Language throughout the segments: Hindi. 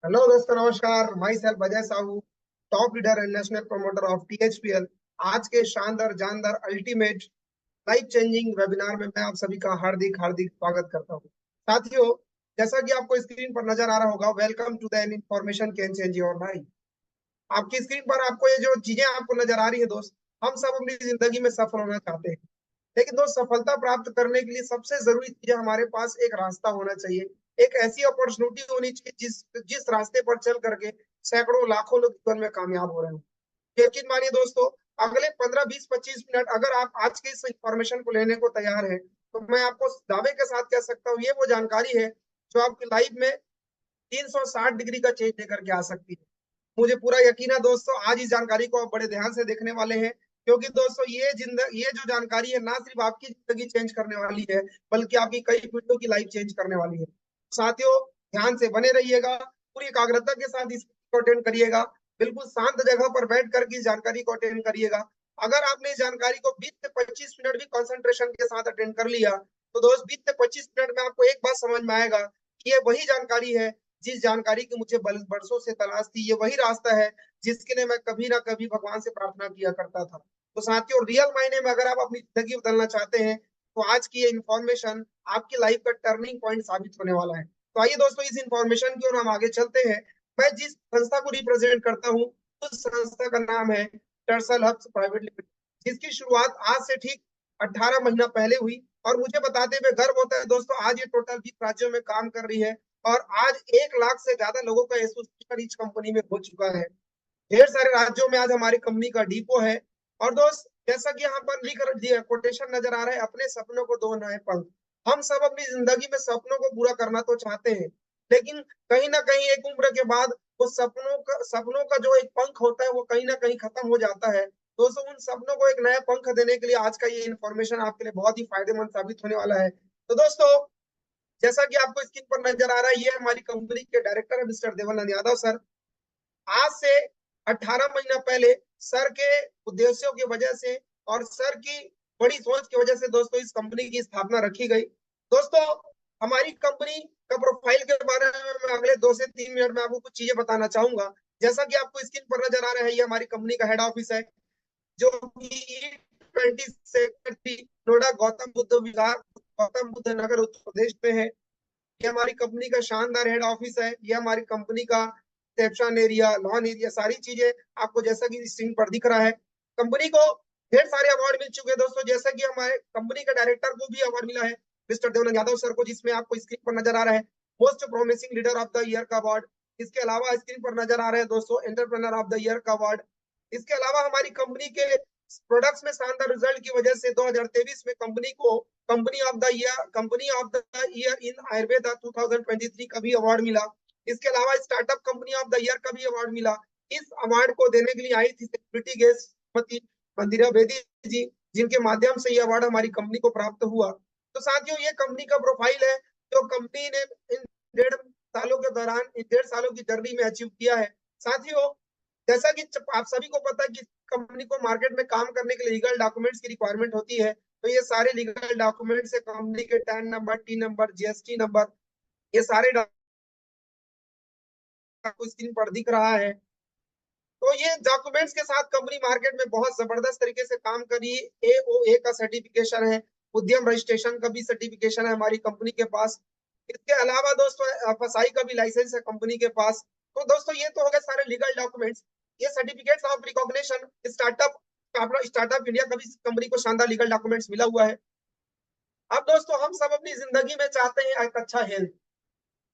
हेलो दोस्तों, नमस्कार। Myself Ajay Sahu, top leader and national promoter of THPL. आज के शानदार जानदार अल्टीमेट लाइफ चेंजिंग वेबिनार में मैं आप सभी का हार्दिक हार्दिक स्वागत करता हूँ। साथियों, जैसा कि आपको स्क्रीन पर नजर आ रहा होगा, welcome to the information can change your life. आपकी स्क्रीन पर आपको ये जो चीजें आपको नजर आ रही है दोस्त, हम सब अपनी जिंदगी में सफल होना चाहते हैं। लेकिन दोस्त, सफलता प्राप्त करने के लिए सबसे जरूरी चीज है, हमारे पास एक रास्ता होना चाहिए। एक ऐसी अपॉर्चुनिटी होनी चाहिए जिस जिस रास्ते पर चल करके सैकड़ों लाखों लोग जीवन में कामयाब हो रहे हैं। यकीन मानिए दोस्तों, अगले 15 20 25 मिनट अगर आप आज के इस इंफॉर्मेशन को लेने को तैयार है, तो मैं आपको दावे के साथ कह सकता हूँ, ये वो जानकारी है जो आपकी लाइफ में 360 डिग्री का चेंज लेकर के आ सकती है। मुझे पूरा यकीन है दोस्तों, आज इस जानकारी को आप बड़े ध्यान से देखने वाले हैं, क्योंकि दोस्तों ये जो जानकारी है ना सिर्फ आपकी जिंदगी चेंज करने वाली है, बल्कि आपकी कई पीढ़ियों की लाइफ चेंज करने वाली है। साथियों, ध्यान से बने रहिएगा, पूरी एकाग्रता के साथ इसको अटेंड करिएगा। बिल्कुल शांत जगह पर बैठ कर इस जानकारी को अटेंड करिएगा। अगर आपने इस जानकारी को 20 से 25 मिनट भी कंसंट्रेशन के साथ अटेंड कर लिया, तो दोस्त 20 से 25 मिनट में आपको एक बात समझ में आएगा कि ये वही जानकारी है जिस जानकारी की मुझे बरसों से तलाश थी। ये वही रास्ता है जिसके लिए मैं कभी ना कभी भगवान से प्रार्थना किया करता था। तो साथियों, रियल मायने में अगर आप अपनी जिंदगी बदलना चाहते हैं, तो आज की ये इन्फॉर्मेशन आपकी लाइफ का टर्निंग पॉइंट साबित होने वाला है। तो आइए दोस्तों, इस इन्फॉर्मेशन की ओर हम आगे चलते हैं। मैं जिस संस्था को रिप्रेजेंट करता हूँ, उस संस्था का नाम है टर्सल हब्स प्राइवेट लिमिटेड, जिसकी शुरुआत आज से ठीक 18 महीना पहले हुई। और मुझे बताते हुए गर्व होता है दोस्तों, आज ये टोटल 20 राज्यों में काम कर रही है, और आज 1 लाख से ज्यादा लोगों का एसोसिएशन इस कंपनी में हो चुका है। ढेर सारे राज्यों में आज हमारी कंपनी का डिपो है। और दोस्त, जैसा कि यहाँ पर लिख दिया कोटेशन नजर आ रहा है, अपने सपनों को दो नए पंख। हम सब अपनी जिंदगी में सपनों को पूरा करना तो चाहते हैं, लेकिन कहीं ना कहीं एक उम्र के बाद वो सपनों का जो एक पंख होता है, वो कहीं ना कहीं खत्म हो जाता है। दोस्तों, उन सपनों को एक नया पंख देने के लिए आज का ये इन्फॉर्मेशन आपके लिए बहुत ही फायदेमंद साबित होने वाला है। तो दोस्तों, जैसा कि आपको स्क्रीन पर नजर आ रहा है, ये हमारी कंपनी के डायरेक्टर है मिस्टर देवानंद यादव सर। आज से 18 महीना पहले सर के उद्देश्यों की वजह से और सर की बड़ी सोच की वजह से दोस्तों इस कंपनी की स्थापना रखी गई। दोस्तों, हमारी कंपनी का प्रोफाइल के बारे में मैं अगले 2 से 3 मिनट में आपको कुछ चीजें बताना चाहूंगा। जैसा कि आपको स्क्रीन पर नजर आ रहा है, ये हमारी कंपनी का हेड ऑफिस है, जो कि 20 सेक्टर 3 नोएडा गौतम बुद्ध विहार, गौतम बुद्ध नगर, उत्तर प्रदेश में है। ये हमारी कंपनी का शानदार हेड ऑफिस है। ये हमारी कंपनी का रिसेप्शन एरिया, लॉन एरिया, सारी चीजें आपको जैसा कि स्क्रीन पर दिख रहा है। कंपनी को ढेर सारे अवार्ड मिल चुके हैं दोस्तों, जैसा कि हमारे कंपनी के डायरेक्टर को भी अवार्ड मिला है मिस्टर देवानंद यादव सर को, जिसमें आपको स्क्रीन पर नजर आ रहा है most promising leader of the year का अवार्ड। इसके अलावा स्क्रीन पर नजर आ रहे हैं दोस्तों एंटरप्रेन्योर ऑफ द ईयर का अवार्ड। इसके अलावा हमारी कंपनी के प्रोडक्ट्स में शानदार रिजल्ट की वजह से 2023 में कंपनी को company of the year in Ayurveda 2023 का भी अवार्ड मिला। इसके अलावा startup company of the year का भी अवार्ड मिला। इस अवार्ड को देने के लिए आई थी सेलिब्रिटी गेस्ट श्रीमती मंदिरा बेदी जी, जिनके माध्यम से ये अवार्ड हमारी कंपनी को प्राप्त हुआ। तो साथियों, ये कंपनी का प्रोफाइल है जो कंपनी ने इन 1.5 सालों के दौरान, इन 1.5 सालों की जर्नी में अचीव किया है। साथियों, जैसा कि आप सभी को पता है कि कंपनी को मार्केट में काम करने के लिए लीगल डॉक्यूमेंट्स की रिक्वायरमेंट होती है। तो ये सारे लीगल डॉक्यूमेंट्स है, कंपनी के tan number, T number, GST number, ये सारे आपको स्क्रीन पर दिख रहा है। तो ये डॉक्यूमेंट्स के साथ कंपनी मार्केट में बहुत जबरदस्त तरीके से काम करी। एओए का सर्टिफिकेशन है, उद्यम रजिस्ट्रेशन का भी सर्टिफिकेशन है हमारी कंपनी के पास। इसके अलावा दोस्तों एफएसआई का भी लाइसेंस है कंपनी के पास। तो दोस्तों, ये तो हो गए सारे लीगल डॉक्यूमेंट्स। ये certificates of recognition, startup startup India का भी कंपनी को शानदार लीगल डॉक्यूमेंट्स मिला हुआ है। अब दोस्तों, हम सब अपनी जिंदगी में चाहते हैं एक अच्छा हेल्थ,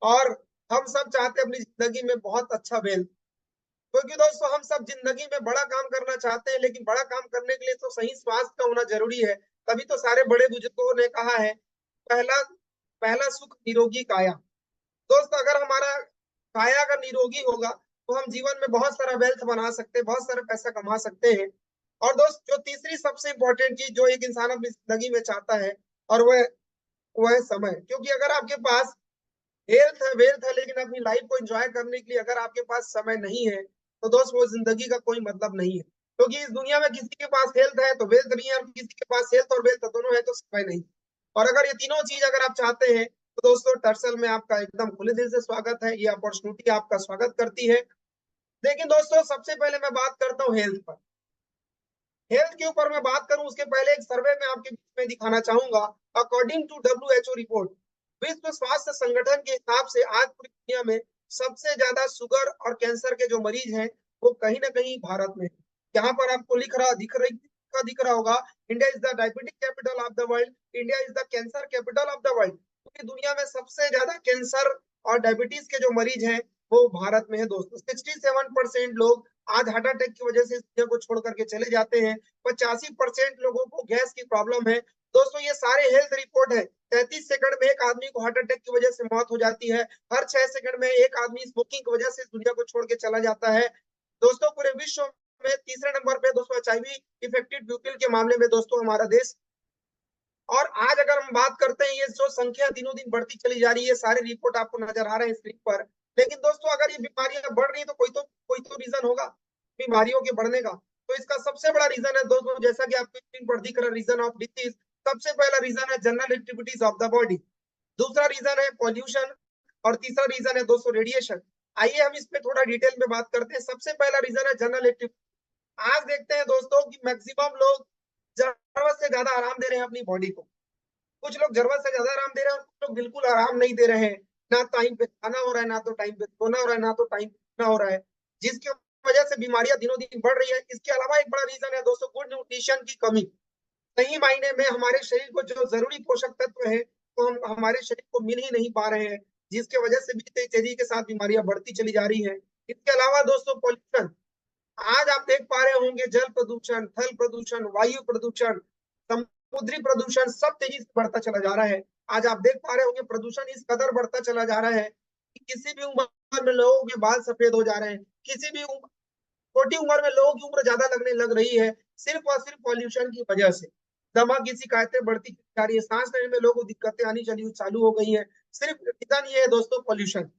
और हम सब चाहते हैं अपनी जिंदगी में बहुत अच्छा वेल्थ। क्योंकि दोस्तों, हम सब जिंदगी में बड़ा काम करना चाहते हैं, लेकिन बड़ा काम करने के लिए तो सही स्वास्थ्य का होना जरूरी है। तभी तो सारे बड़े बुजुर्गों ने कहा है, पहला पहला सुख निरोगी काया। दोस्तों, अगर हमारा काया अगर निरोगी होगा, तो हम जीवन में बहुत सारा वेल्थ बना सकते हैं, बहुत सारा पैसा कमा सकते हैं। और दोस्त, जो तीसरी सबसे इंपॉर्टेंट चीज जो एक इंसान अपनी जिंदगी में चाहता है, और वह है समय। क्योंकि अगर आपके पास हेल्थ है, वेल्थ है, लेकिन अपनी लाइफ को एंजॉय करने के लिए अगर आपके पास समय नहीं है, तो दोस्त वो जिंदगी का कोई मतलब नहीं है। क्योंकि इस दुनिया में किसी के पास हेल्थ है तो वेल्थ नहीं है, और किसी के पास हेल्थ और वेल्थ दोनों है तो समय नहीं। और अगर ये तीनों चीज अगर आप चाहते हैं, तो दोस्तों टर्सल में आपका एकदम खुले दिल से स्वागत है। ये अपॉर्चुनिटी आपका स्वागत करती है। लेकिन दोस्तों सबसे पहले मैं बात करता हूँ हेल्थ पर। हेल्थ के ऊपर मैं बात करूं उसके पहले एक सर्वे में आपके बीच में दिखाना चाहूंगा। अकॉर्डिंग टू WHO रिपोर्ट, विश्व स्वास्थ्य संगठन के हिसाब से आज पूरी दुनिया में सबसे ज्यादा शुगर और कैंसर के जो मरीज हैं वो कहीं ना कहीं भारत में है। यहाँ पर आपको दिख रहा होगा, India is the diabetic capital of the world, India is the cancer capital of the world. पूरी दुनिया में सबसे ज्यादा कैंसर और डायबिटीज के जो मरीज हैं वो भारत में है दोस्तों। 67% लोग आज हार्ट अटैक की वजह से इस दुनिया को छोड़ करके चले जाते हैं। 85% लोगों को गैस की प्रॉब्लम है। दोस्तों ये सारे हेल्थ रिपोर्ट है। 33 सेकंड में एक आदमी को हार्ट अटैक की वजह से मौत हो जाती है। हर 6 सेकंड में एक आदमी स्मोकिंग की वजह से इस दुनिया को छोड़ के चला जाता है। दोस्तों पूरे विश्व में तीसरे नंबर पे दोस्तों HIV इफेक्टेड पीपल के मामले में दोस्तों हमारा देश। और आज अगर हम बात करते हैं, ये जो संख्या दिनों दिन बढ़ती चली जा रही है, सारे रिपोर्ट आपको नजर आ रहे हैं स्क्रीन पर। लेकिन दोस्तों अगर ये बीमारियां बढ़ रही है तो कोई तो रीजन होगा बीमारियों के बढ़ने का। तो इसका सबसे बड़ा रीजन है दोस्तों, जैसा कि आपको स्क्रीन पर दिख रहा है, रीजन ऑफ डिसीज। सबसे पहला रीजन है general activities of the body. दूसरा रीजन है पॉल्यूशन। और तीसरा रीजन है दोस्तों रेडिएशन। आइए हम इस पे थोड़ा डिटेल में बात करते हैं। सबसे पहला रीजन है जनरल एक्टिविटी। आज देखते हैं दोस्तों कि मैक्सिमम लोग जरूरत से ज्यादा आराम दे रहे हैं अपनी बॉडी को। कुछ लोग जरूरत से ज्यादा आराम दे रहे हैं और कुछ लोग बिल्कुल आराम नहीं दे रहे हैं। ना टाइम पे खाना हो रहा है, ना तो टाइम पे सोना हो रहा है, ना तो टाइम पे हो रहा है, जिसकी वजह से बीमारियां दिनों दिन बढ़ रही है। इसके अलावा एक बड़ा रीजन है दोस्तों गुड न्यूट्रिशन की कमी। सही मायने में हमारे शरीर को जो जरूरी पोषक तत्व है तो हम हमारे शरीर को मिल ही नहीं पा रहे हैं, जिसके वजह से भी तेजी के साथ बीमारियां बढ़ती चली जा रही है। इसके अलावा दोस्तों पॉल्यूशन। आज आप देख पा रहे होंगे जल प्रदूषण, थल प्रदूषण, वायु प्रदूषण, समुद्री प्रदूषण सब तेजी से बढ़ता चला जा रहा है। आज आप देख पा रहे होंगे प्रदूषण इस कदर बढ़ता चला जा रहा है कि किसी भी उम्र में लोगों के बाल सफेद हो जा रहे हैं। किसी भी छोटी उम्र में लोगों की उम्र ज्यादा लगने लग रही है, सिर्फ और सिर्फ पॉल्यूशन की वजह से। दमा की शिकायतें बढ़ती जा रही है, सांस लेने में लोगों को दिक्कतें आनी चली चालू हो गई है। सिर्फ रीजन ये है दोस्तों पॉल्यूशन।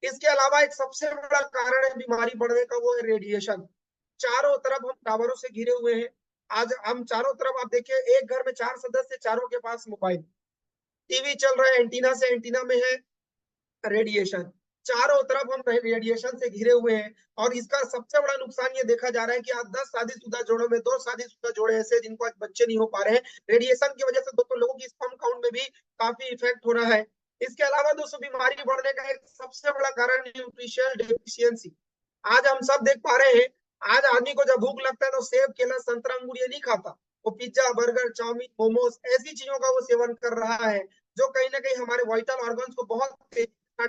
इसके अलावा एक सबसे बड़ा कारण है बीमारी बढ़ने का, वो है रेडिएशन। चारों तरफ हम टावरों से घिरे हुए हैं। आज हम चारों तरफ आप देखिए, एक घर में 4 सदस्य, चारों के पास मोबाइल, टीवी चल रहा है, एंटीना से एंटीना में है रेडिएशन। चारों तरफ हम रेडिएशन से घिरे हुए हैं। और इसका सबसे बड़ा नुकसान ये देखा जा रहा है कि आज 10 शादीशुदा जोड़ों में 2 शादीशुदा जोड़े ऐसे जिनको आज बच्चे नहीं हो पा रहे हैं। रेडिएशन की वजह से दोस्तों लोगों की स्पर्म काउंट में भी काफी इफेक्ट हो रहा है। इसके अलावा दोस्तों बीमारी बढ़ने का एक सबसे बड़ा कारण न्यूट्रिशनल डेफिशिएंसी। आज हम सब देख पा रहे हैं, आज आदमी को जब भूख लगता है तो सेब, केला, संतरा, अंगूर ये नहीं खाता। वो पिज्जा, बर्गर, चाउमीन, मोमोज ऐसी चीजों का वो सेवन कर रहा है, जो कहीं ना कहीं हमारे वाइटल ऑर्गन्स को बहुत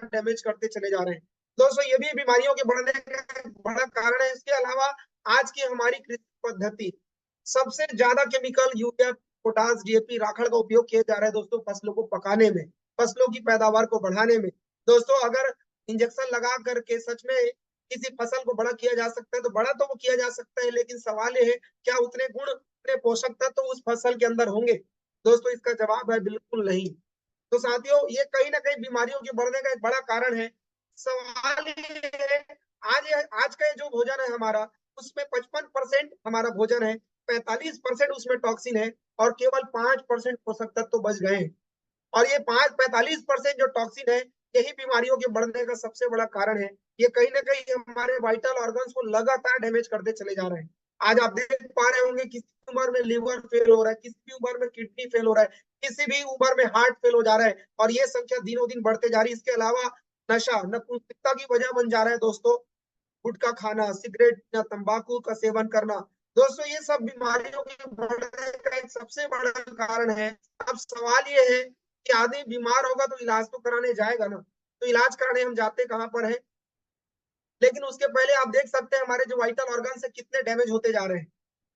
डैमेज करते चले जा रहे हैं। दोस्तों ये भी बीमारियों के बढ़ने का बड़ा कारण है। इसके अलावा आज की हमारी कृषि पद्धति, सबसे ज्यादा केमिकल, यूरिया, पोटास, DAP, राखड़ का उपयोग किया जा रहा है दोस्तों फसलों को पकाने में, फसलों की पैदावार को बढ़ाने में। दोस्तों अगर इंजेक्शन लगा करके सच में किसी फसल को बड़ा किया जा सकता है तो बड़ा तो वो किया जा सकता है, लेकिन सवाल ये है क्या उतने गुण, उतने पोषक तत्व तो उस फसल के अंदर होंगे? दोस्तों इसका जवाब है बिल्कुल नहीं। तो साथियों ये कहीं ना कहीं बीमारियों के बढ़ने का एक बड़ा कारण है। सवाल ये है, आज का जो भोजन है हमारा, उसमें 55% हमारा भोजन है, 45% उसमें टॉक्सिन है और केवल 5% पोषक तत्व तो बच गए हैं। और ये 45% जो टॉक्सिन है, यही बीमारियों के बढ़ने का सबसे बड़ा कारण है। ये कहीं ना कहीं हमारे वाइटल ऑर्गन्स को लगातार डैमेज करते चले जा रहे हैं। आज आप देख पा रहे होंगे किसी उम्र में लिवर फेल हो रहा है, किसी भी उम्र में किडनी फेल हो रहा है, किसी भी उम्र में हार्ट फेल हो जा रहा है, और ये संख्या दिनों दिन बढ़ते जा रही है। इसके अलावा नशा नपुंसकता की वजह बन जा रहा है दोस्तों। गुटखा खाना, सिगरेट या तंबाकू का सेवन करना, दोस्तों ये सब बीमारियों के बढ़ने का एक सबसे बड़ा कारण है। अब सवाल ये है कि आदमी बीमार होगा तो इलाज तो कराने जाएगा ना, तो इलाज कराने हम जाते कहाँ पर है? लेकिन उसके पहले आप देख सकते हैं हमारे जो वाइटल ऑर्गन से कितने डैमेज होते जा रहे हैं।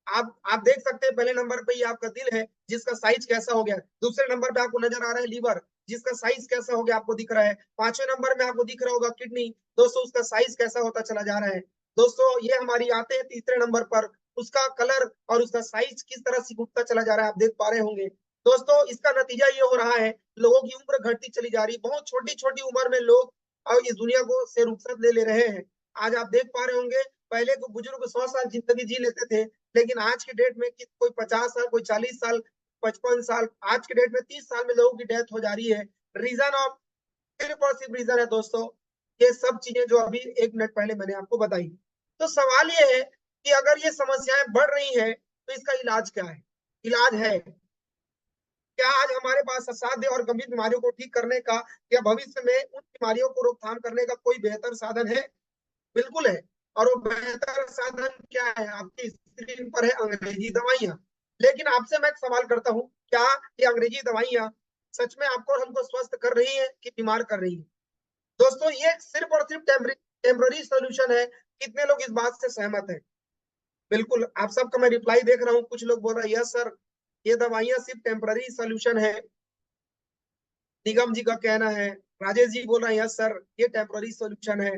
आप देख सकते हैं पहले नंबर पे ये आपका दिल है, जिसका साइज कैसा हो गया। दूसरे नंबर पे आपको नजर आ रहा है लीवर, जिसका साइज कैसा हो गया आपको दिख रहा है। पांचवें नंबर में आपको दिख रहा होगा किडनी, दोस्तों उसका साइज कैसा होता चला जा रहा है। दोस्तों ये हमारी आते हैं तीसरे नंबर पर, उसका कलर और उसका साइज किस तरह से उठता चला जा रहा है आप देख पा रहे होंगे। दोस्तों इसका नतीजा ये हो रहा है, लोगों की उम्र घटती चली जा रही है। बहुत छोटी छोटी उम्र में लोग और इस दुनिया को से रुखसत ले रहे हैं। आज आप देख पा रहे होंगे, पहले को बुजुर्ग 100 साल जिंदगी जी लेते थे, लेकिन आज की डेट में कोई 50 साल, कोई 40 साल, 55 साल, आज के डेट में 30 साल में लोगों की डेथ हो जा रही है। रीजन ऑफ, सिर्फ और सिर्फ रीजन है दोस्तों ये सब चीजें जो अभी 1 मिनट पहले मैंने आपको बताई। तो सवाल ये है कि अगर ये समस्याएं बढ़ रही हैं तो इसका इलाज क्या है? इलाज है क्या आज हमारे पास असाध्य और गंभीर बीमारियों को ठीक करने का या भविष्य में उन बीमारियों को रोकथाम करने का कोई बेहतर साधन है? बिल्कुल है। और वो बेहतर साधन क्या है? आपकी स्क्रीन पर है अंग्रेजी दवाइयां। लेकिन आपसे मैं एक सवाल करता हूँ, क्या ये अंग्रेजी दवाइयां सच में आपको और हमको स्वस्थ कर रही है कि बीमार कर रही है? दोस्तों ये सिर्फ और सिर्फ टेम्पररी सोल्यूशन है। कितने लोग इस बात से सहमत हैं? बिल्कुल, आप सबका मैं रिप्लाई देख रहा हूँ। कुछ लोग बोल रहे हैं यस सर, ये दवाइयां सिर्फ टेम्पररी सोल्यूशन है। निगम जी का कहना है, राजेश जी बोल रहे हैं यस सर ये टेम्पररी सोल्यूशन है।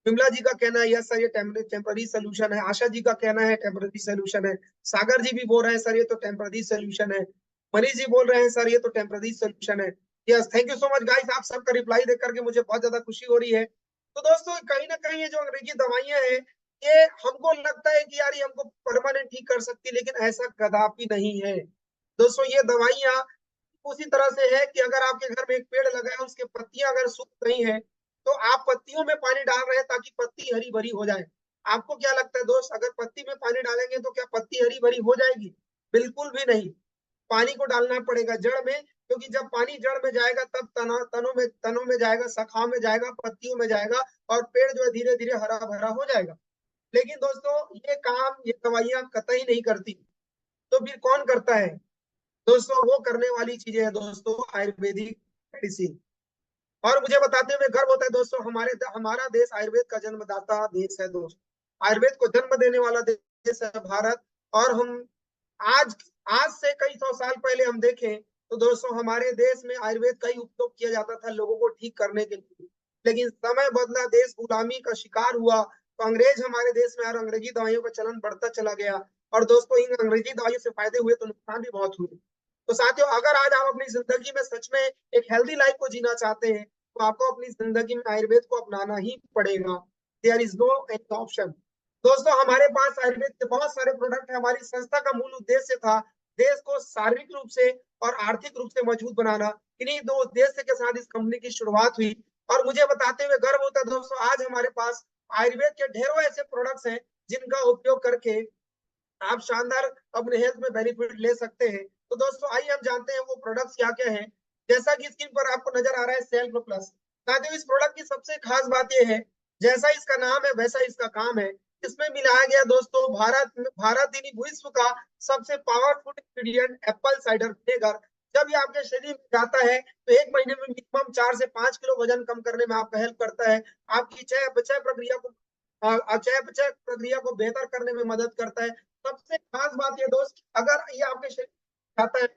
विमला जी का कहना है यस सर ये टेम्पररी सोल्यूशन है। आशा जी का कहना है टेम्पररी सोल्यूशन है। सागर जी भी बोल रहे हैं सर ये तो टेम्पररी सोल्यूशन है। मनीष जी बोल रहे हैं सर ये तो टेम्पररी सोल्यूशन है। Yes, thank you so much guys, आप सबका रिप्लाई देख करके मुझे बहुत ज्यादा खुशी हो रही है। तो दोस्तों कहीं ना कहीं ये जो अंग्रेजी दवाइयां हैं, ये हमको लगता है कि यार ये हमको परमानेंट ठीक कर सकती है, लेकिन ऐसा कदापि नहीं है। दोस्तों ये दवाइयां उसी तरह से है कि अगर आपके घर में एक पेड़ लगा है, उसके पत्तियां अगर सूख गई हैं, तो आप पत्तियों में पानी डाल रहे हैं ताकि पत्ती हरी भरी हो जाए। आपको क्या लगता है दोस्त, अगर पत्ती में पानी डालेंगे तो क्या पत्ती हरी भरी हो जाएगी? बिल्कुल भी नहीं। पानी को डालना पड़ेगा जड़ में, क्योंकि जब पानी जड़ में जाएगा तब तनों में जाएगा, शाखाओं में जाएगा, पत्तियों में जाएगा, और पेड़ जो है धीरे धीरे हरा भरा हो जाएगा। लेकिन दोस्तों ये काम ये दवाइयां कतई नहीं करती। तो फिर कौन करता है? दोस्तों वो करने वाली चीजें है दोस्तों आयुर्वेदिक मेडिसिन। और मुझे बताते हुए गर्व होता है दोस्तों, हमारा देश आयुर्वेद का जन्मदाता देश है दोस्तों। आयुर्वेद को जन्म देने वाला देश है भारत। और हम आज आज से कई सौ साल पहले हम देखें तो दोस्तों हमारे देश में आयुर्वेद का ही उपयोग किया जाता था लोगों को ठीक करने के लिए। लेकिन समय बदला, देश गुलामी का शिकार हुआ, तो अंग्रेज हमारे देश में और अंग्रेजी दवाइयों का चलन बढ़ता चला गया। और दोस्तों इन अंग्रेजी दवाइयों से फायदे हुए तो नुकसान भी बहुत हुए। तो साथियों अगर आज आप अपनी जिंदगी में सच में एक हेल्दी लाइफ को जीना चाहते हैं, तो आपको अपनी जिंदगी में आयुर्वेद को अपनाना ही पड़ेगा। There is no any option. दोस्तों हमारे पास आयुर्वेद के बहुत सारे प्रोडक्ट है। हमारी संस्था का मूल उद्देश्य था देश को शारीरिक रूप से और आर्थिक रूप से मजबूत बनाना। इन्हीं दो उद्देश्य के साथ इस कंपनी की शुरुआत हुई। और मुझे बताते हुए गर्व होता है दोस्तों, आज हमारे पास आयुर्वेद के ढेरों ऐसे प्रोडक्ट्स हैं जिनका उपयोग करके आप शानदार अपने हेल्थ में बेनिफिट ले सकते हैं। तो दोस्तों आइए हम जानते हैं वो प्रोडक्ट्स क्या क्या हैं। जैसा कि स्क्रीन पर आपको नजर आ रहा है सेल्फ प्लस। साथियों इस प्रोडक्ट की सबसे खास बात यह है, जैसा इसका नाम है वैसा इसका काम है। इसमें मिलाया गया दोस्तों भारत यानी विश्व का सबसे powerful ingredient Apple cider vinegar. जब ये आपके शरीर में जाता है तो 1 महीने में मिनिमम 4 से 5 किलो वजन कम करने में आपका हेल्प करता है। आपकी चय अपचय प्रक्रिया को चय अपचय प्रक्रिया को बेहतर करने में मदद करता है। सबसे खास बात ये दोस्त, अगर ये आपके शरीर आता है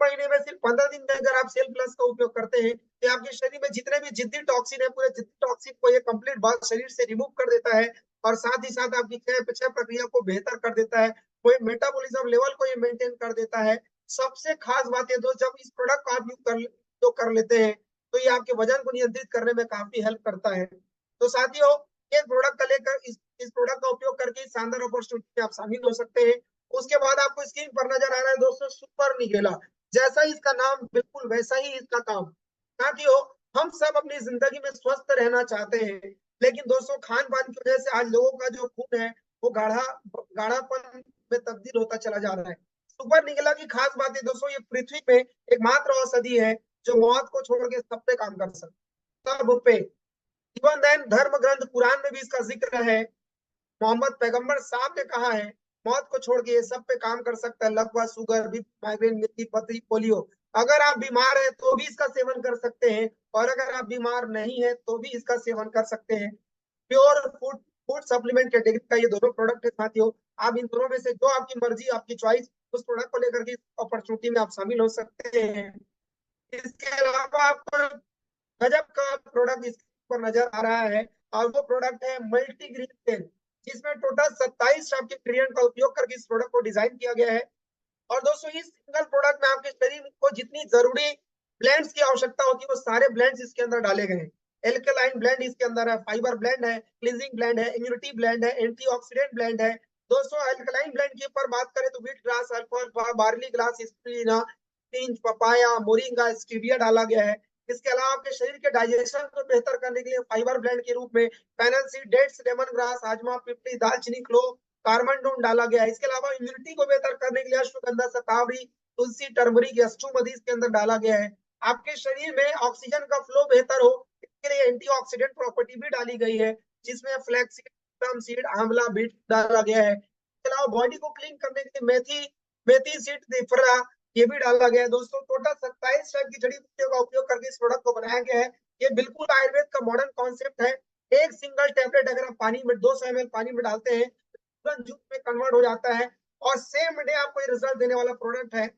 महीने में सिर्फ 15 दिन में अगर आप सेल प्लस का उपयोग करते हैं, तो आपके शरीर में जितने भी जिद्दी टॉक्सिन है पूरे जिद्दी टॉक्सिन को ये कंप्लीट बात शरीर से रिमूव कर देता है। और साथ ही साथ आपकी चयापचय प्रक्रिया को बेहतर कर देता है। कोई मेटाबॉलिज्म लेवल को ये मेंटेन कर देता है। सबसे खास बात ये दोस्त, जब इस प्रोडक्ट को आप यूज कर लेते हैं तो ये आपके वजन को नियंत्रित करने में काफी हेल्प करता है। तो साथियों ये प्रोडक्ट का लेकर इस प्रोडक्ट का उपयोग करके इस शानदार अपॉर्चुनिटी में आप शामिल हो सकते हैं। उसके बाद आपको स्क्रीन पर नजर आ रहा है दोस्तों सुपर निगेला। जैसा ही इसका नाम बिल्कुल वैसा ही इसका काम। साथियों हम सब अपनी जिंदगी में स्वस्थ रहना चाहते हैं, लेकिन दोस्तों खान पान की वजह से आज लोगों का जो खून है वो गाढ़ापन में तब्दील होता चला जा रहा है। सुपर निगेला की खास बात है दोस्तों, ये पृथ्वी पे एकमात्र औषधि है जो मौत को छोड़ के सब पे काम कर सकता है, सब पे। इवन देन धर्म ग्रंथ कुरान में भी इसका जिक्र है। मोहम्मद पैगंबर साहब ने कहा है मौत को छोड़ के ये सब पे काम कर सकता है, लकवा, शुगर, बीपी, माइग्रेन, मिर्गी, पथरी, पोलियो। अगर आप बीमार हैं तो भी इसका सेवन कर सकते हैं, और अगर आप बीमार नहीं है तो भी इसका सेवन कर सकते हैं। Pure food food supplement category का ये दोनों प्रोडक्ट है साथियों। आप इन दोनों में से जो आपकी मर्जी, आपकी चॉइस, उस प्रोडक्ट को लेकर के अपॉर्चुनिटी में आप शामिल हो सकते हैं। इसके अलावा आपको गजब का प्रोडक्ट इस पर नजर आ रहा है, और वो प्रोडक्ट है मल्टीग्रीन तेल, जिसमें टोटल 27 आपके इंग्रेडिएंट का उपयोग करके इस प्रोडक्ट को डिजाइन किया गया है। और दोस्तों इस सिंगल प्रोडक्ट में आपके शरीर को जितनी जरूरी ब्लेंड्स की आवश्यकता होती है वो सारे ब्लेंड्स इसके अंदर डाले गए हैं। एल्केलाइन ब्लेंड इसके अंदर है, फाइबर ब्लेंड है, क्लींजिंग ब्लेंड है, इम्यूनिटी ब्लेंड है, एंटीऑक्सीडेंट ब्लेंड है। दोस्तों एल्कलाइन ब्लेंड के ऊपर बात करें तो व्हीट ग्रास, अल्फाल्फा, barley grass, spirulina, papaya, moringa, stevia डाला गया है। इसके अलावा आपके शरीर के डाइजेशन को बेहतर करने के लिए फाइबर ब्लेंड के रूप में fennel seed, dates, lemon grass, हाजमा, पिपली, दालचीनी, क्लोव, कार्बनडोन डाला गया है। इसके अलावा इम्यूनिटी को बेहतर करने के लिए अश्वगंधा, शतावरी, तुलसी, टर्मरिक, अष्टमधि इसके अंदर डाला गया है। आपके शरीर में ऑक्सीजन का फ्लो बेहतर हो इसके लिए एंटीऑक्सीडेंट प्रॉपर्टी भी डाली गई है, जिसमें फ्लैक्सीड, सीड, आंवला, बीट डाला गया है। इसके अलावा बॉडी को क्लीन करने के लिए मेथी, मेथी सीड, त्रिफला ये भी डाला गया है। दोस्तों टोटल 27 टाइप की जड़ी बूटियों का उपयोग करके इस प्रोडक्ट को बनाया गया है। ये बिल्कुल आयुर्वेद का मॉडर्न कॉन्सेप्ट है। एक सिंगल टेबलेट अगर आप पानी में 200 ml पानी में डालते हैं तुरंत जूस में कन्वर्ट हो जाता है और सेम डे आपको ये रिजल्ट देने वाला प्रोडक्ट है।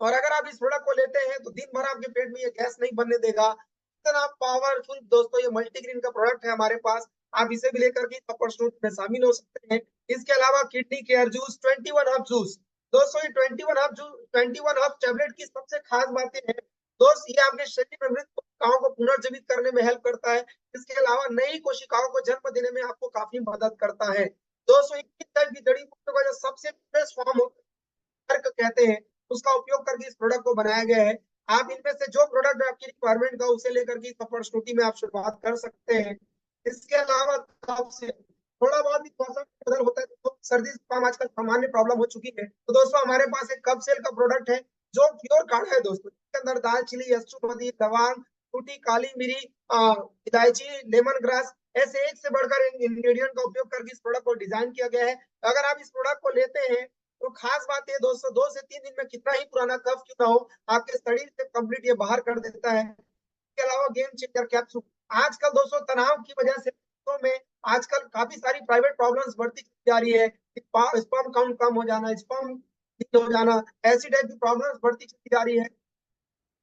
और अगर आप इस प्रोडक्ट को लेते हैं तो दिन भर आपके पेट में ये गैस नहीं बनने देगा। इतना पावरफुल दोस्तों ये मल्टीग्रेन का प्रोडक्ट है हमारे पास। आप इसे भी लेकर के अपॉर्चुनिटी में शामिल हो सकते हैं। इसके अलावा kidney care juice, 21 herb juice. दोस्तों ये 21 हर्ब जूस, 21 हर्ब टैबलेट की सबसे खास बातें हैं दोस्त, ये आपके शरीर में मृत कोशिकाओं को पुनर्जीवित करने में हेल्प करता है। इसके अलावा नई कोशिकाओं को जन्म देने में आपको काफी मदद करता है। दोस्तों 21 टाइप की जड़ी बूटियों का जो सबसे बेस्ट फॉर्म होता है कहते हैं, उसका उपयोग करके इस प्रोडक्ट को बनाया गया है। आप इनमें से जो प्रोडक्ट आपकी रिक्वायरमेंट का उसे लेकर के अपॉर्चुनिटी में आप शुरुआत कर सकते हैं। इसके अलावा आपसे थोड़ा बहुत भी मौसम बदल होता है तो सर्दी जुकाम आजकल सामान्य प्रॉब्लम हो चुकी है, तो दोस्तों हमारे पास एक कप सेल का प्रोडक्ट है जो प्योर काढ़ा है दोस्तों। इसके अंदर दालचीनी, अश्वगंधा, लौंग, टूटी, काली मिरी, इलायची, लेमन ग्रास ऐसे एक से बढ़कर इंग्रेडिएंट का उपयोग करके इस प्रोडक्ट को डिजाइन किया गया है। अगर आप इस प्रोडक्ट को लेते हैं तो खास बात है दोस्तों 2 से 3 दिन में कितना ही पुराना कफ क्यों ना हो आपके शरीर से कंप्लीट ये बाहर कर देता है। इसके अलावा गेम चेंजर कैप्सूल, आजकल दोस्तों तनाव की वजह से में आजकल काफी सारी प्राइवेट प्रॉब्लम्स बढ़ती जा रही है। स्पर्म काउंट कम हो जाना, स्पर्म हो जाना, ऐसी टाइप की प्रॉब्लम्स बढ़ती चली जा रही है।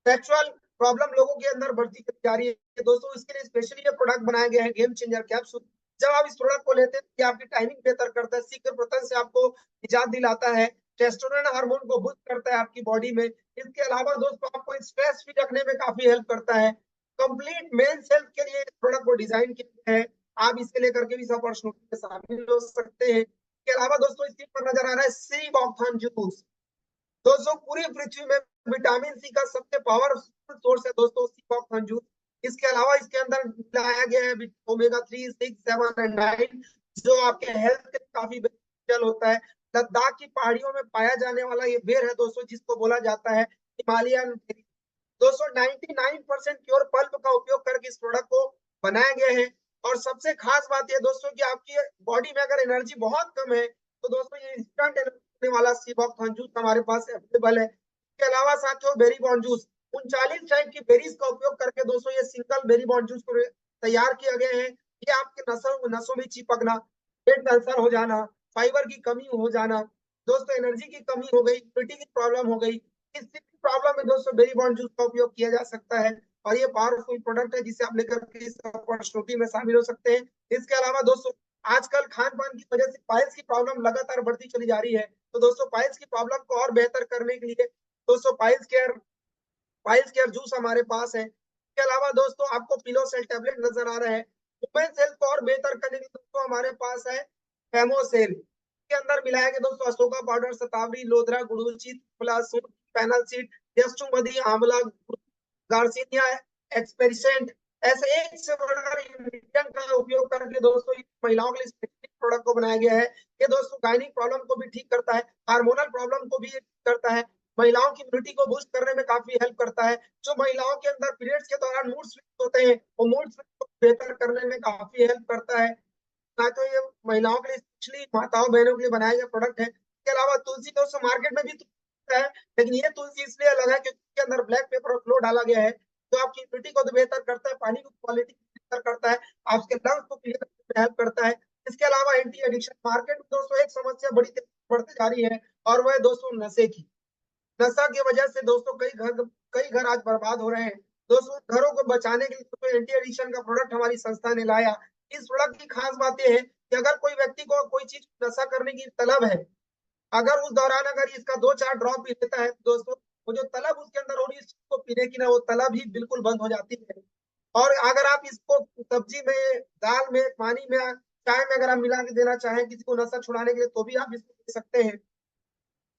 सेक्सुअल प्रॉब्लम लोगों के अंदर बढ़ती चली जा रही है दोस्तों, इसके लिए स्पेशली ये प्रोडक्ट बनाया गया है गेम चेंजर कैप्सूल। जब आप इस प्रोडक्ट को लेते हैं ये आपकी टाइमिंग बेहतर करता है, शीघ्र पतन से आपको निजात दिलाता है, टेस्टोस्टेरोन हार्मोन को बूस्ट करता है आपकी बॉडी में। इसके अलावा दोस्तों आपको स्ट्रेस फ्री रखने में काफी हेल्प करता है। कंप्लीट मेंस हेल्थ के लिए इस प्रोडक्ट को डिजाइन किया है। आप इसे लेकर के भी सब अपॉर्चुनिटी में शामिल हो सकते हैं। इसके अलावा दोस्तों स्क्रीन पर नजर आ रहा है सी बॉक्थन जूस। दोस्तों पूरी पृथ्वी में विटामिन सी का सबसे पावरफुल सोर्स है दोस्तों सीकॉक खजूर। इसके अलावा इसके अंदर लाया गया है ओमेगा 3, 6, 7 एंड 9 जो आपके हेल्थ के काफी बेनिफिशियल होता है। लद्दाख की पहाड़ियों में पाया जाने वाला ये बेर है दोस्तों जिसको बोला जाता है हिमालयन। दोस्तों 99% प्योर पल्प का उपयोग करके इस प्रोडक्ट को बनाया गया है। और सबसे खास बात यह दोस्तों कि आपकी बॉडी में अगर एनर्जी बहुत कम है तो दोस्तों ये इंस्टेंट एनर्जी वाला सीबॉक जूस हमारे पास अवेलेबल है। इसके अलावा साथियों बेरी बॉन्ड जूस, 39 टाइप की बेरीज का उपयोग करके दोस्तों ये सिंगल बेरी बॉन्ड जूस को तैयार किया गया है। ये आपके नसों में चिपकना, पेट कैंसर हो जाना, फाइबर की कमी हो जाना, दोस्तों एनर्जी की कमी हो गई, पेटी की प्रॉब्लम हो गई, इस प्रॉब्लम में दोस्तों बेरी बॉन्ड जूस का उपयोग किया जा सकता है। और ये पावरफुल प्रोडक्ट है जिसे आप लेकर के इस अपॉर्चुनिटी में शामिल हो सकते हैं। इसके अलावा दोस्तों आजकल खान पान की वजह से पाइल्स की प्रॉब्लम लगातार बढ़ती चली जा रही है, तो दोस्तों पाइल्स की प्रॉब्लम को और बेहतर करने के लिए दोस्तों पाइल्स केयर जूस हमारे पास है। इसके अलावा दोस्तों आपको पिलो सेल टैबलेट नजर आ रहा है। वुमेन्स हेल्थ को और बेहतर करने के लिए दोस्तों हमारे पास है फेमोसेल। इसके अंदर मिलाया गया दोस्तों अशोका पाउडर, शतावरी, लोधरा, गुड़ूची, प्लस पैनल सीड, यष्टुमधि, आंवला, गार्सिनिया एक्सपेरिसेंट ऐसे एक से बढ़कर इंग्रेडिएंट का उपयोग करके दोस्तों महिलाओं के लिए स्पेसिफिक प्रोडक्ट को बनाया गया है। ये दोस्तों गायनिक प्रॉब्लम को भी ठीक करता है, हार्मोनल प्रॉब्लम को भी करता है, महिलाओं की इम्यूनिटी को बूस्ट करने में काफी हेल्प करता है। जो महिलाओं के अंदर पीरियड्स के दौरान मूड स्विंग्स होते हैं वो मूड स्विंग्स को बेहतर करने में काफी हेल्प करता है। ना तो ये महिलाओं के लिए स्पेशली माताओं बहनों के लिए बनाया गया प्रोडक्ट है। इसके अलावा तुलसी दोस्तों मार्केट में भी तुलसी है, लेकिन ये तुलसी इसलिए अलग है क्योंकि इसके अंदर ब्लैक पेपर और क्लो डाला गया है जो आपकी इम्यूनिटी को तो बेहतर करता है, पानी की क्वालिटी बेहतर करता है, आपके लंग्स को क्लियर करने में हेल्प करता है। इसके अलावा एंटी एडिक्शन, मार्केट में दोस्तों एक समस्या बड़ी तेजी से बढ़ती जा रही है और वह है दोस्तों नशे की। नशा की वजह से दोस्तों कई घर आज बर्बाद हो रहे हैं। दोस्तों घरों को बचाने के लिए दोस्तों एंटी एडिक्शन का प्रोडक्ट हमारी संस्था ने लाया। इस प्रोडक्ट की खास बात यह है कि अगर कोई व्यक्ति को कोई चीज नशा करने की तलब है, अगर उस दौरान अगर इसका 2-4 ड्रॉप भी लेता है तो दोस्तों वो जो तलब उसके अंदर हो रही है इस चीज को पीने की ना वो तलब ही बिल्कुल बंद हो जाती है। और अगर आप इसको सब्जी में, दाल में, पानी में, चाय में अगर आप मिला के देना चाहें किसी को नशा छुड़ाने के लिए तो भी आप इसको दे सकते हैं।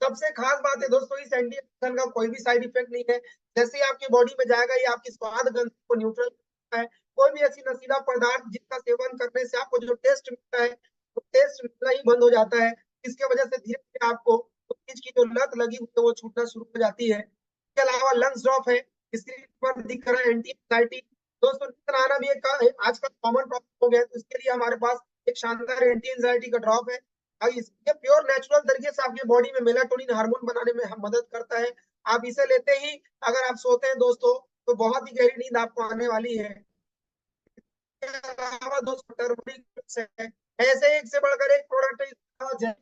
सबसे खास बात है दोस्तों, इस एंटीऑक्सीडेंट का कोई भी साइड इफेक्ट नहीं है। जैसे ही आपकी बॉडी में जाएगा, ये आपकी स्वाद गंध को न्यूट्रल करता है। कोई भी ऐसी नशीला पदार्थ जिसका सेवन करने से आपको जो टेस्ट मिलता है, वो टेस्ट मिलना ही बंद हो जाता है। इसके वजह से धीरे धीरे आपको उस चीज की जो लत लगी हुई है वो छूटना शुरू हो जाती है। इसके अलावा लंग्स ड्रॉप है, स्क्रीन पर दिख रहा है एंटी एंजाइटी। दोस्तों नींद ना आना भी एक आजकल कॉमन प्रॉब्लम हो गया है, तो इसके लिए हमारे पास एक शानदार एंटी एंजाइटी का ड्रॉप है। ये प्योर नेचुरल तरीके से आपके बॉडी में मेलाटोनिन हार्मोन बनाने में हम मदद करता है। आप इसे लेते ही अगर आप सोते हैं दोस्तों, तो बहुत ही गहरी नींद आपको आने वाली है। इसके अलावा दोस्तों टर्मरिक है, ऐसे एक से बढ़कर एक प्रोडक्ट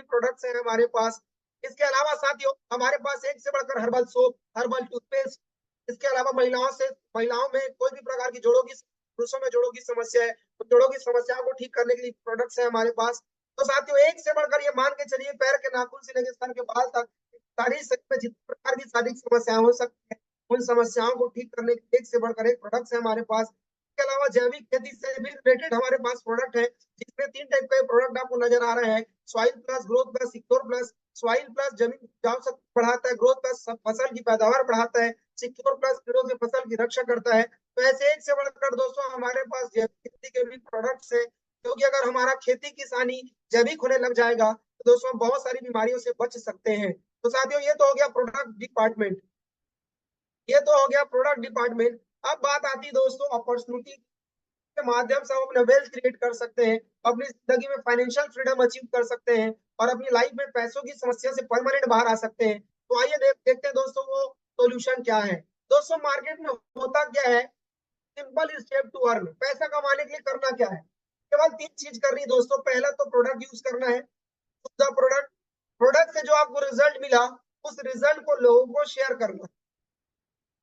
प्रोडक्ट्स है हमारे पास। इसके अलावा साथियों हमारे पास एक से बढ़कर हर्बल सोप, हर्बल टूथपेस्ट। इसके अलावा महिलाओं में कोई भी प्रकार की जोड़ों की, पुरुषों में जोड़ों की समस्या है, तो जोड़ों की समस्याओं को ठीक करने के लिए प्रोडक्ट्स है हमारे पास। तो साथियों एक से बढ़कर ये मान के चलिए, पैर के नाखून से लेकर सर के बाल तक सारी शरीर में जितनी प्रकार की शारीरिक समस्याएं हो सकती है, उन समस्याओं को ठीक करने के एक से बढ़कर एक प्रोडक्ट्स है हमारे पास। इसके अलावा जैविक खेती से भी रिलेटेड हमारे पास प्रोडक्ट है, जिसमें 3 टाइप के प्रोडक्ट आपको नजर आ रहे हैं। Soil plus, growth plus, secure plus. Soil plus जमीन की उपजाऊ शक्ति बढ़ाता है, ग्रोथ प्लस फसल की पैदावार बढ़ाता है, सिक्योर प्लस कीड़ों से फसल की रक्षा करता है। तो ऐसे एक से बढ़कर दोस्तों हमारे पास जैविक खेती के भी प्रोडक्ट्स है, क्योंकि अगर हमारा खेती किसानी जैविक होने लग जाएगा तो दोस्तों हम बहुत सारी बीमारियों से बच सकते हैं। तो साथियों ये तो हो गया प्रोडक्ट डिपार्टमेंट, ये तो हो गया प्रोडक्ट डिपार्टमेंट। अब बात आती है दोस्तों अपॉर्चुनिटी के माध्यम से हम अपना वेल्थ क्रिएट कर सकते हैं, अपनी जिंदगी में फाइनेंशियल फ्रीडम अचीव कर सकते हैं, और अपनी लाइफ में पैसों की समस्या से परमानेंट बाहर आ सकते हैं। तो आइए देखते हैं दोस्तों वो सोल्यूशन क्या है। दोस्तों मार्केट में होता क्या है, सिंपल स्टेप टू अर्न, पैसा कमाने के लिए करना क्या है, केवल 3 चीज करनी है दोस्तों। पहला तो प्रोडक्ट यूज करना है, दूसरा प्रोडक्ट, प्रोडक्ट से जो आपको रिजल्ट मिला उस रिजल्ट को लोगों को शेयर करना,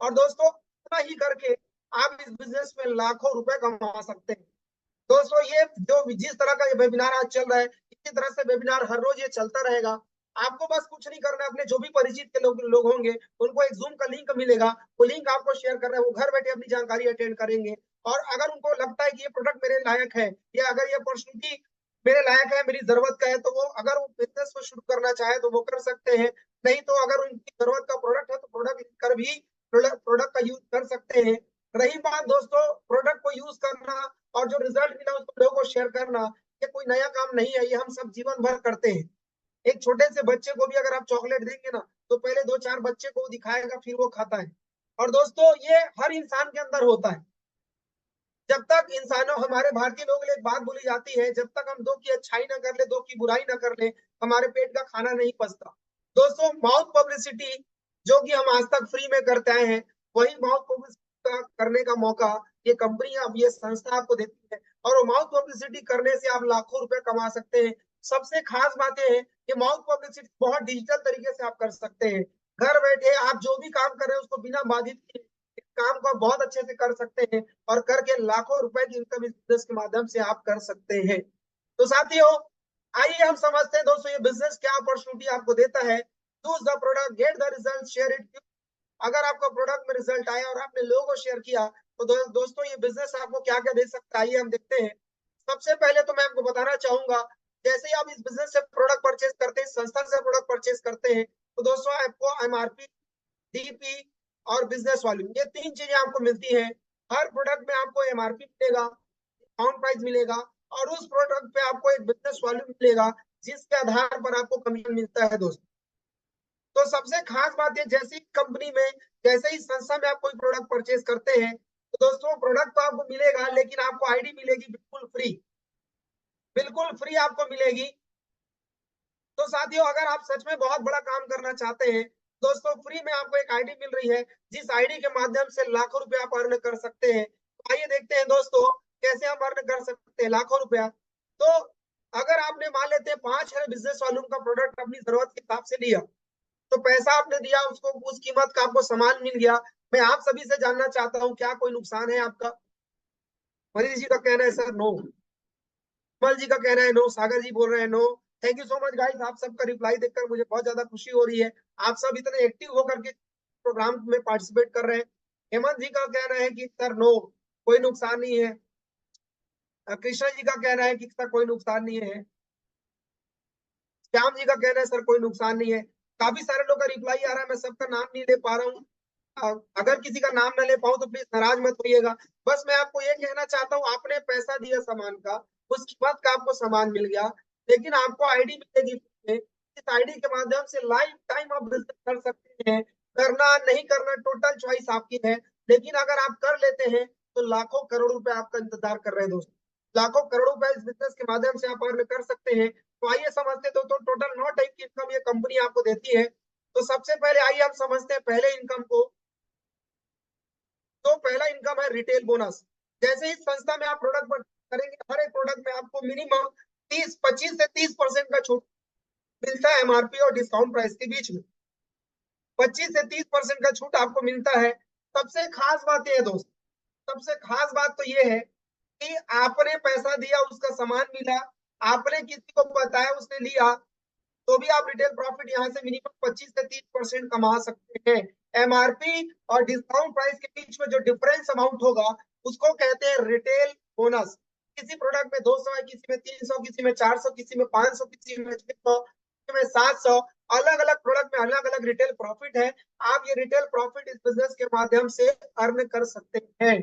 और दोस्तों इतना ही करके आप इस बिजनेस में लाखों रुपए कमा सकते हैं। दोस्तों ये जो जिस तरह का ये वेबिनार आज चल रहा है, इसी तरह से वेबिनार हर रोज ये चलता रहेगा। आपको बस कुछ नहीं करना है, अपने जो भी परिचित के लोग होंगे उनको एक जूम का लिंक मिलेगा, वो लिंक आपको शेयर करना है, वो घर बैठे अपनी जानकारी अटेंड करेंगे। और अगर उनको लगता है कि ये प्रोडक्ट मेरे लायक है, या अगर ये अपॉर्चुनिटी मेरे लायक है, मेरी जरूरत का है, तो वो अगर वो बिजनेस को शुरू करना चाहे तो वो कर सकते हैं। नहीं तो अगर उनकी जरूरत का प्रोडक्ट है तो प्रोडक्ट कर भी प्रोडक्ट का यूज कर सकते हैं। रही बात दोस्तों प्रोडक्ट को यूज करना और जो रिजल्ट मिला उसको लोगों को शेयर करना, ये कोई नया काम नहीं है, ये हम सब जीवन भर करते हैं। एक छोटे से बच्चे को भी अगर आप चॉकलेट देंगे ना, तो पहले 2-4 बच्चे को दिखाएगा, फिर वो खाता है। और दोस्तों ये हर इंसान के अंदर होता है। जब तक इंसानों, हमारे भारतीय लोग एक बात बोली जाती है, जब तक हम दो की अच्छाई ना कर ले, दो की बुराई ना कर ले, हमारे पेट का खाना नहीं पचता। दोस्तों माउथ पब्लिसिटी जो कि हम आज तक फ्री में करते आए हैं, वही माउथ पब्लिसिटी करने का मौका ये कंपनी, अब ये संस्था आपको देती है, और वो माउथ पब्लिसिटी करने से आप लाखों रुपए कमा सकते हैं। सबसे खास बात है कि माउथ पब्लिसिटी बहुत डिजिटल तरीके से आप कर सकते हैं। घर बैठे आप जो भी काम कर रहे हैं उसको बिना बाधित किए काम को बहुत अच्छे से कर सकते हैं, और करके लाखों रुपए की इनकम इस बिजनेस के माध्यम से आप कर सकते हैं। तो साथियों आइए हम समझते हैं दोस्तों ये बिजनेस क्या अपॉर्चुनिटी आपको देता है। Choose the product, get the result, share it. अगर आपका प्रोडक्ट में रिजल्ट आया और आपने लोगों को शेयर किया, तो दोस्तों ये बिजनेस आपको क्या क्या दे सकता है, आइए हम देखते हैं। सबसे पहले तो मैं आपको बताना चाहूंगा, जैसे ही आप इस बिजनेस से प्रोडक्ट परचेज करते हैं, संस्था से प्रोडक्ट परचेज करते हैं, तो दोस्तों आपको एमआरपी, डीपी और बिजनेस वॉल्यूम, ये 3 चीजें आपको मिलती हैं। हर प्रोडक्ट में आपको एमआरपी मिलेगा, डिस्काउंट प्राइस मिलेगा, और उस प्रोडक्ट पे आपको एक बिजनेस वॉल्यूम मिलेगा, जिसके आधार पर आपको कमीशन मिलता है दोस्तों। तो सबसे खास बात है, जैसी कंपनी में, जैसे ही संस्था में आप कोई प्रोडक्ट परचेज करते हैं, तो दोस्तों प्रोडक्ट तो आपको मिलेगा, लेकिन आपको आईडी मिलेगी बिल्कुल फ्री, बिल्कुल फ्री आपको मिलेगी। तो साथियों अगर आप सच में बहुत बड़ा काम करना चाहते हैं, दोस्तों फ्री में आपको एक आईडी मिल रही है, जिस आईडी के माध्यम से लाखों रुपए आप अर्न कर सकते हैं। तो आइए देखते हैं दोस्तों कैसे हम अर्न कर सकते हैं लाखों रुपया। तो अगर आपने मान लेते हैं 5 बिजनेस वॉल्यूम का प्रोडक्ट अपनी जरूरत के हिसाब से लिया, तो पैसा आपने दिया उसको, उस कीमत का आपको सामान मिल गया। मैं आप सभी से जानना चाहता हूँ क्या कोई नुकसान है आपका। मनीष जी का कहना है सर नो, कमल जी का कहना है नो, सागर जी बोल रहे हैं no. Thank you so much guys, आप सबका रिप्लाई देखकर मुझे बहुत ज्यादा खुशी हो रही है। आप सब इतने एक्टिव होकर के प्रोग्राम में पार्टिसिपेट कर रहे हैं। हेमंत जी का कहना है कि सर नो, कोई नुकसान नहीं है। कृष्णा जी का कहना है कि सर कोई नुकसान नहीं है। श्याम जी का कहना है सर कोई नुकसान नहीं है। काफी सारे लोग का रिप्लाई आ रहा है, मैं सबका नाम नहीं ले पा रहा हूँ। अगर किसी का नाम न ले पाऊं तो प्लीज नाराज मत होइएगा। बस मैं आपको ये कहना चाहता हूँ, आपने पैसा दिया सामान का, उस कीमत का आपको सामान मिल गया, लेकिन आपको आईडी मिलेगी। इस आईडी के माध्यम से लाइफ टाइम आप बिजनेस कर सकते हैं। करना नहीं करना टोटल चॉइस आपकी है, लेकिन अगर आप कर लेते हैं तो लाखों करोड़ रुपए आपका इंतजार कर रहे हैं दोस्तों। लाखों करोड़ रुपए इस बिजनेस के माध्यम से आप अर्न कर सकते हैं। तो आइए समझते तो टोटल 9 टाइप की इनकम ये कंपनी आपको देती है। तो सबसे पहले आइए हम समझते हैं पहले इनकम को। तो पहला इनकम है रिटेल बोनस। जैसे इस संस्था में आप प्रोडक्ट करेंगे, हर एक प्रोडक्ट में आपको मिनिमम 25 से 30% का छूट मिलता है एमआरपी और डिस्काउंट प्राइस के बीच में। 25 से 30% का छूट आपको मिलता है। सबसे खास बात यह है दोस्त, सबसे खास बात तो ये है कि आपने पैसा दिया, उसका सामान मिला, आपने किसी को बताया, उसने लिया, तो भी आप रिटेल प्रॉफिट यहाँ से मिनिमम 25 से 30% कमा सकते हैं। एमआरपी और डिस्काउंट प्राइस के बीच में जो डिफरेंस अमाउंट होगा उसको कहते हैं रिटेल बोनस। किसी प्रोडक्ट में 200 है, किसी में 300, किसी में 400, किसी में 500, किसी में 600, किसी में 700। अलग अलग प्रोडक्ट में अलग अलग रिटेल प्रॉफिट है। आप ये रिटेल प्रॉफिट इस बिजनेस के माध्यम से अर्न कर सकते हैं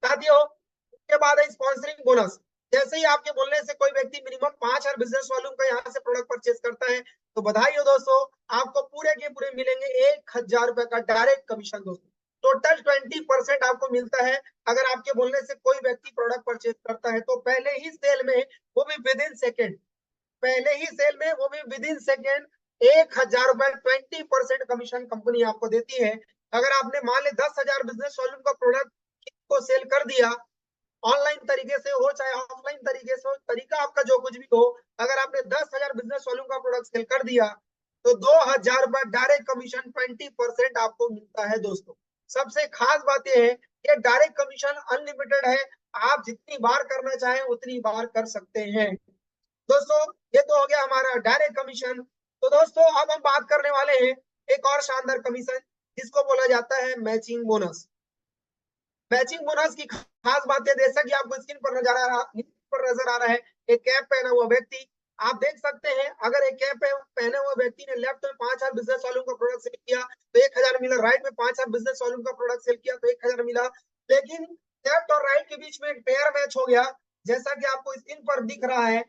साथियों। उसके बाद है स्पॉन्सरिंग बोनस। जैसे ही आपके बोलने से कोई व्यक्ति मिनिमम 5,000 बिजनेस वालों का यहाँ से प्रोडक्ट परचेज करता है, तो बधाई हो दोस्तों, आपको पूरे के पूरे मिलेंगे 1,000 रुपए का डायरेक्ट कमीशन दोस्तों। टोटल 20% आपको मिलता है अगर आपके बोलने से कोई व्यक्ति प्रोडक्ट परचेज करता है। तो पहले ही सेल में, वो भी विद इन सेकेंड, पहले ही सेल में वो भी विद इन सेकेंड 1,000 रुपए 20% कमीशन कंपनी आपको देती है। अगर आपने मान ले 10,000 बिजनेस वालों का प्रोडक्ट को सेल कर दिया, ऑनलाइन तरीके से हो चाहे ऑफलाइन तरीके से हो, तरीका आपका जो कुछ भी हो, अगर आपने 10,000 बिजनेस वालों का प्रोडक्ट सेल कर दिया तो 2,000 रुपए डायरेक्ट कमीशन 20% आपको मिलता है दोस्तों। सबसे खास बात यह है कि डायरेक्ट कमीशन अनलिमिटेड है, आप जितनी बार करना चाहें उतनी बार कर सकते हैं दोस्तों। ये तो हो गया हमारा डायरेक्ट कमीशन। तो दोस्तों अब हम बात करने वाले हैं एक और शानदार कमीशन, जिसको बोला जाता है मैचिंग बोनस। मैचिंग बोनस की खास बात है, जैसा कि आपको स्क्रीन पर नजर आ रहा है, एक कैप पहना हुआ व्यक्ति। आप देख सकते हैं, अगर एक कैप पहने हुए व्यक्ति ने लेफ्ट में 5,000 बिजनेस वालों का प्रोडक्ट सेल किया तो 1,000 मिला, राइट में 5,000 बिजनेस वालों का प्रोडक्ट सेल किया तो 1,000 मिला। लेकिन लेफ्ट और राइट के बीच में एक पेयर मैच हो गया, जैसा कि आपको स्क्रीन पर दिख रहा है।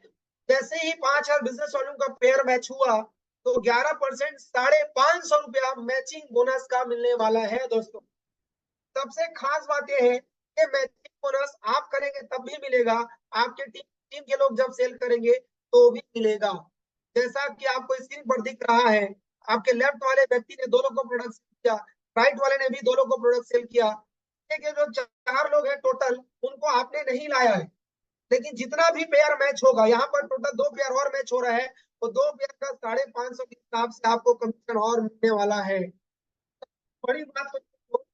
जैसे ही 5,000 बिजनेस वालों का पेयर मैच हुआ तो 11% 550 रुपया मैचिंग बोनस का मिलने वाला है दोस्तों। सबसे खास बात यह है कि मैचिंग बोनस आप करेंगे तब भी मिलेगा, आपके टीम के लोग जब सेल करेंगे तो भी मिलेगा। जैसा कि आपको स्क्रीन पर दिख रहा है, आपके लेफ्ट वाले व्यक्ति ने 2 लोग को प्रोडक्ट सेल किया, राइट वाले ने भी 2 लोग को प्रोडक्ट सेल किया। जो 4 लोग हैं टोटल, उनको आपने नहीं लाया है, लेकिन जितना भी पेयर मैच होगा, यहाँ पर टोटल 2 पेयर और मैच हो रहा है, तो 2 पेयर का 550 के हिसाब से आपको कमीशन और मिलने वाला है। बड़ी बात तो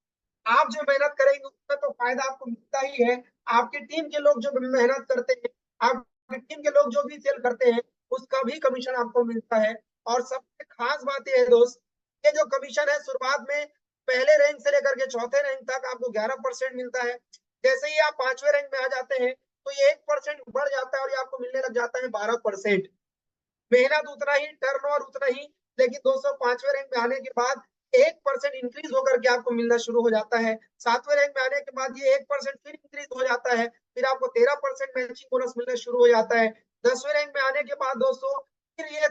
आप जो मेहनत करेंगे उसमें तो फायदा आपको मिलता ही है। आपकी टीम के लोग जो मेहनत करते हैं, आपकी टीम के लोग जो भी सेल करते हैं, उसका भी कमीशन आपको मिलता है। और सबसे खास बात यह है दोस्त, ये जो कमीशन है शुरुआत में पहले रैंक से लेकर के चौथे रैंक तक आपको 11% मिलता है। जैसे ही आप 5वें रैंक में आ जाते हैं तो ये 1% बढ़ जाता है और ये आपको मिलने लग जाता है 12%। मेहनत उतना ही, टर्नओवर उतना ही, लेकिन 205वें रैंक में आने के बाद 1% इंक्रीज होकर के आपको मिलना शुरू हो जाता है। 7वें रैंक में आने के बाद ये 1% फिर इंक्रीज हो जाता है, फिर आपको 13% मैचिंग बोनस मिलना शुरू हो जाता है। 10वें रैंक में आने के बाद दोस्तों फिर ये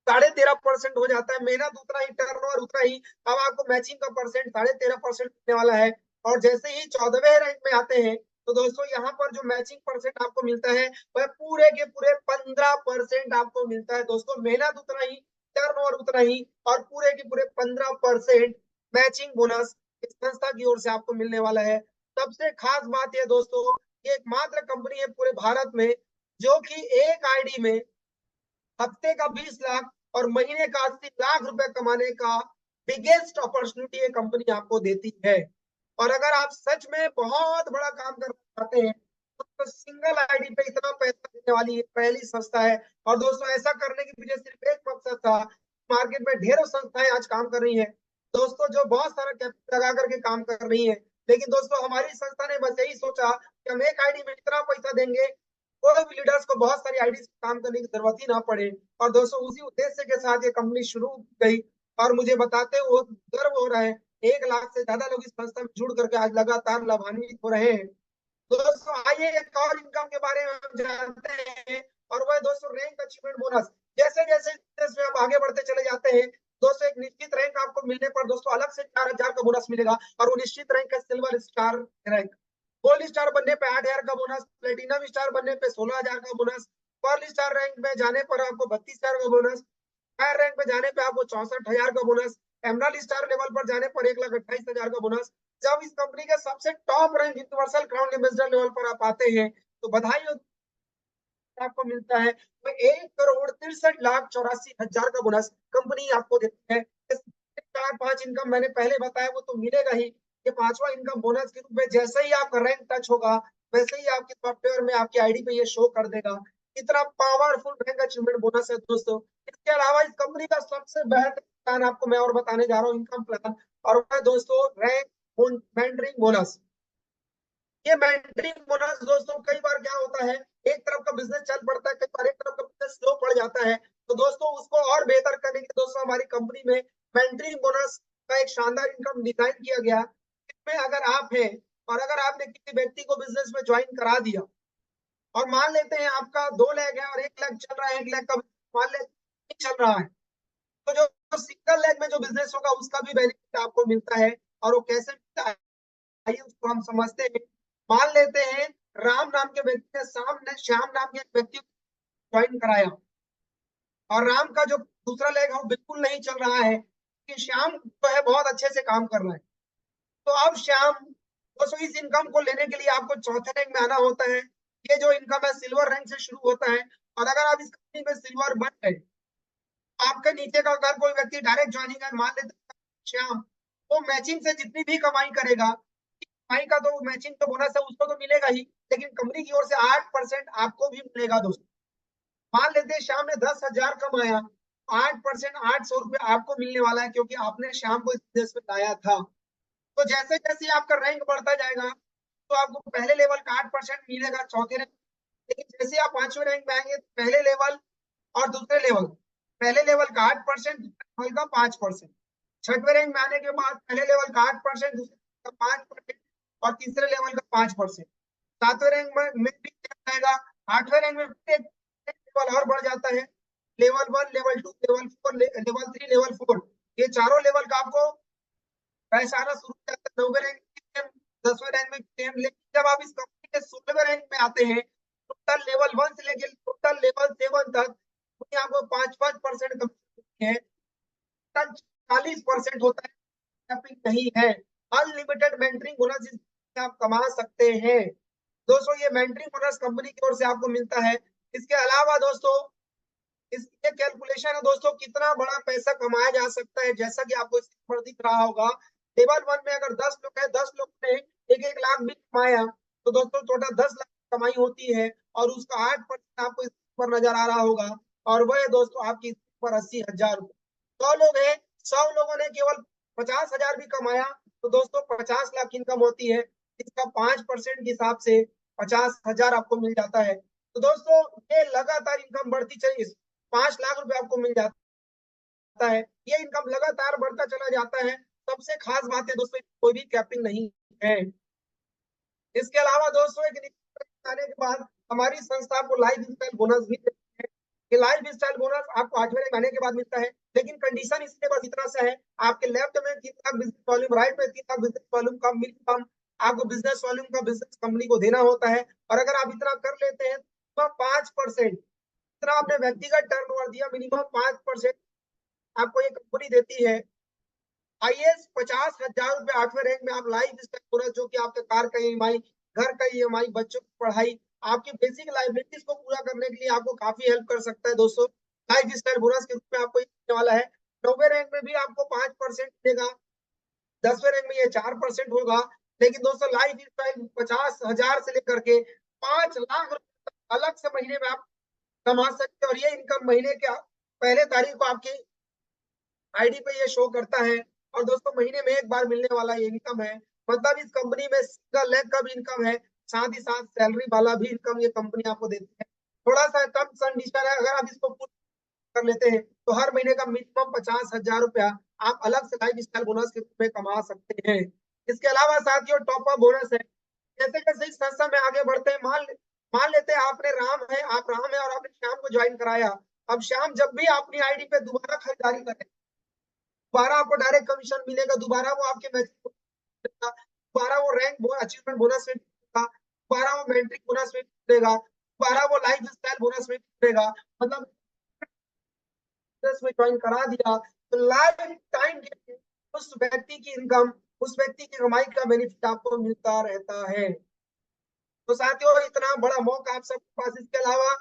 13.5% हो जाता है। मेहनत उतना ही, टर्नओवर उतना ही, अब आपको मैचिंग का परसेंट 13.5% मिलने वाला है। और जैसे ही 14वें रैंक में आते हैं तो दोस्तों यहाँ पर जो मैचिंग परसेंट आपको मिलता है वह पूरे के पूरे 15% आपको मिलता है दोस्तों। मेहनत उतना ही, टर्नओवर उतना ही, और पूरे के पूरे 15% मैचिंग बोनस इस संस्था की ओर से आपको मिलने वाला है। सबसे खास बात यह दोस्तों, ये एकमात्र कंपनी है पूरे भारत में जो कि एक आईडी में हफ्ते का 20 लाख और महीने का 80 लाख रुपए कमाने का बिगेस्ट अपॉर्चुनिटी ये कंपनी आपको देती है। और अगर आप सच में बहुत बड़ा काम करना चाहते हैं तो सिंगल आईडी पे इतना पैसा देने वाली पहली संस्था है। और दोस्तों ऐसा करने के पीछे सिर्फ एक मकसद था, मार्केट में ढेरों संस्थाएं आज काम कर रही हैं दोस्तों, जो बहुत सारा कैपिटल लगा करके काम कर रही है। लेकिन दोस्तों हमारी संस्था ने बस यही सोचा कि हम एक आईडी में इतना पैसा देंगे, कोई भी लीडर्स को बहुत सारी आईडी से काम करने की जरूरत ही ना पड़े। और दोस्तों उसी उद्देश्य के साथ ये कंपनी शुरू की गई और मुझे बताते हुए गर्व हो रहा है, 1 लाख से ज्यादा लोग इस संस्था में जुड़ करके आज लगातार लाभान्वित हो रहे हैं। दोस्तों आइए एक और इनकम के बारे में हम जानते हैं, और वह दोस्तों रैंक अचीवमेंट बोनस। जैसे जैसे बिजनेस में आप आगे बढ़ते चले जाते हैं दोस्तों, एक निश्चित रैंक आपको मिलने पर दोस्तों अलग से 4,000 का बोनस मिलेगा, और वो निश्चित रैंक है silver star rank. Gold star बनने पे 8,000 का बोनस, प्लेटिनम स्टार बनने पे 16,000 का बोनस, पर्ल स्टार रैंक में जाने पर आपको 32,000 का बोनस, फायर रैंक में जाने पे आपको 64,000 का बोनस, एमराल्ड स्टार लेवल पर जाने पर 1,28,000 का बोनस। जब इस कंपनी के सबसे top rank universal crown ambassador level पर आप आते हैं तो बधाई हो, आपको मिलता है तो 1,63,84,000 का बोनस कंपनी आपको देती है। 4-5 इनकम मैंने पहले बताया वो तो मिलेगा ही, ये पांचवा इनकम बोनस के रूप में जैसे ही आपका रैंक टच होगा वैसे ही आपके सॉफ्टवेयर में आपकी आईडी पे ये शो कर देगा। इतना पावरफुल रैंक अचीवमेंट बोनस है दोस्तों। इसके अलावा इस कंपनी का सबसे बेहतर प्लान आपको मैं और बताने जा रहा हूँ, इनकम प्लान, और वह दोस्तों रैंक मेंटरिंग बोनस। ये मेंटरिंग बोनस दोस्तों कई बार क्या होता है, एक तरफ का बिजनेस चल पड़ता है, कई बार एक तरफ का बिजनेस स्लो पड़ जाता है, तो दोस्तों उसको और बेहतर करने के लिए दोस्तों हमारी कंपनी में मेंटरिंग बोनस का एक शानदार इनकम डिजाइन किया गया। इसमें अगर आप हैं और अगर आपने किसी व्यक्ति को बिजनेस में ज्वाइन करा दिया, और मान लेते हैं आपका 2 लेग है और 1 लेग चल रहा है, 1 लेग का मान लेते नहीं चल रहा है, तो जो सिंगल लेग में जो बिजनेस होगा उसका भी बेनिफिट आपको मिलता है। और वो कैसे मिलता है आइए उसको हम समझते हैं। मान लेते हैं राम नाम के व्यक्ति ने श्याम नाम के व्यक्ति को ज्वाइन कराया, और राम का जो दूसरा लेग है वो बिल्कुल नहीं चल रहा है कि श्याम तो है बहुत अच्छे से काम कर रहा है। तो अब श्याम दोस्तों इस इनकम को लेने के लिए आपको चौथे रैंक में आना होता है। ये जो इनकम है सिल्वर रैंक से शुरू होता है, और अगर आप इस कंपनी में सिल्वर बन गए, आपके नीचे का अगर कोई व्यक्ति डायरेक्ट ज्वाइनिंग है, मान लेते हैं श्याम, वो मैचिंग से जितनी भी कमाई करेगा, कमाई का तो मैचिंग तो बोनस है उसको तो मिलेगा ही, लेकिन कंपनी की ओर से 8% आपको भी मिलेगा दोस्तों। मान लेते हैं शाम ने 10,000 कमाया, 8% 800 रुपये आपको मिलने वाला है, क्योंकि आपने शाम को इस बिजनेस में लाया था। तो जैसे जैसे आपका रैंक बढ़ता जाएगा तो आपको पहले लेवल का 8% मिलेगा चौथे रैंक, लेकिन जैसे आप 5वें रैंक में आएंगे तो पहले लेवल और दूसरे लेवल, पहले लेवल का 8%, दूसरे लेवल का 5%, छठवें रैंक में आने के बाद पहले लेवल का 8%, दूसरे का 5% और तीसरे लेवल का 5%, सातवें रैंक में भी जाएगा, 8वें रैंक में एक लेवल और बढ़ जाता है, level 1, level 2, level 4, level 3, level 4, ये चारों लेवल का आपको पैसा आना शुरू हो जाता है। 9वें रैंक में 10वें रैंक में सेम, लेकिन जब आप इस कंपनी के 16वें रैंक में आते हैं, टोटल लेवल 1 से लेकर टोटल लेवल 7 तक आपको 5-5% कमीशन है, 40% होता है, नहीं है। अनलिमिटेड मेंटरिंग बोनस आप कमा सकते हैं दोस्तों, ये मेंटरिंग बोनस कंपनी की ओर से आपको मिलता है। इसके अलावा दोस्तों इसके कैलकुलेशन है दोस्तों कितना बड़ा पैसा कमाया जा सकता है, जैसा कि आपको इस पर दिख रहा होगा। लेवल 1 में अगर 10 लोग है, 10 लोग ने 1-1 लाख भी कमाया तो दोस्तों टोटल 10 लाख कमाई होती है, और उसका 8% आपको इस पर नजर आ रहा होगा, और वह दोस्तों आपकी पर 80,000 रुपए। 100 लोग है, 100 लोगों ने केवल 50,000 भी कमाया तो दोस्तों 50 लाख इनकम होती है, इसका 5% के हिसाब से 50,000 आपको मिल जाता है। तो दोस्तों ये लगातार इनकम बढ़ती चली, 5 लाख रुपए आपको मिल जाता है, ये इनकम लगातार बढ़ता चला जाता है। सबसे खास बात है दोस्तों कोई भी कैपिंग नहीं है। इसके अलावा दोस्तों एक आने के बाद हमारी संस्था को लाइफ स्टाइल बोनस भी देती है। ये लाइफ स्टाइल बोनस आपको 8वें रैंक आने के बाद मिलता है, लेकिन कंडीशन इसके बस इतना सा है, आपके लेफ्ट में 3 लाख बिजनेस वॉल्यूम, राइट में 3 लाख बिजनेस वॉल्यूम का मिनिमम आपको बिजनेस वॉल्यूम का बिजनेस कंपनी को देना होता है, और अगर आप इतना कर लेते हैं तो 5%, इतना आपने व्यक्तिगत टर्नओवर दिया, मिनिमम 5% आपको ये कंपनी देती है। आईएएस 50,000 रुपए 8वें रैंक में आप लाइफ स्टाइल बोनस, जो कि आपके कार का ईएमआई, घर का ईएमआई, बच्चों की पढ़ाई, आपकी बेसिक लाइबिलिटीज को पूरा करने के लिए आपको काफी हेल्प कर सकता है दोस्तों। लाइफ स्टाइल बोनस के रूप में आपको मिलने वाला है। 9वें रैंक में भी आपको 5% मिलेगा, 10वें रैंक में ये 4% होगा, लेकिन दोस्तों लाइफ स्टाइल 50,000 से लेकर के 5 लाख रुपए अलग से महीने में आप कमा सकते हैं, और ये इनकम महीने के पहले तारीख को आपकी आईडी पे ये शो करता है, और दोस्तों महीने में एक बार मिलने वाला ये इनकम है। मतलब इस कंपनी में सिंगल लेग का भी इनकम है, साथ ही साथ सैलरी वाला भी इनकम ये कंपनी आपको देती है। थोड़ा सा कम कंडीशन है, अगर आप इसको कर लेते हैं तो हर महीने का मिनिमम 50,000 रुपया आप अलग से लाइफ स्टाइल बोनस के रूप में कमा सकते हैं। इसके अलावा साथियों टॉप अप बोनस है। जैसे जैसे इस संस्था में आगे बढ़ते हैं, मान लेते हैं आप राम है और आपने श्याम को ज्वाइन कराया। अब श्याम जब भी अपनी आईडी पे दोबारा खरीदारी करे, दोबारा आपको डायरेक्ट कमीशन मिलेगा, दोबारा वो आपके मैसेज, दोबारा वो रैंक अचीवमेंट बोनस में मिलेगा, दोबारा वो मेंटरिंग बोनस में मिलेगा, दोबारा वो लाइफ स्टाइल बोनस में मिलेगा। मतलब में ज्वाइन करा दिया तो लाइफ टाइम के उस व्यक्ति की इनकम, उस व्यक्ति की कमाई का बेनिफिट आपको मिलता रहता है। तो साथियों इतना बड़ा मौका आप सबके पास। इसके अलावा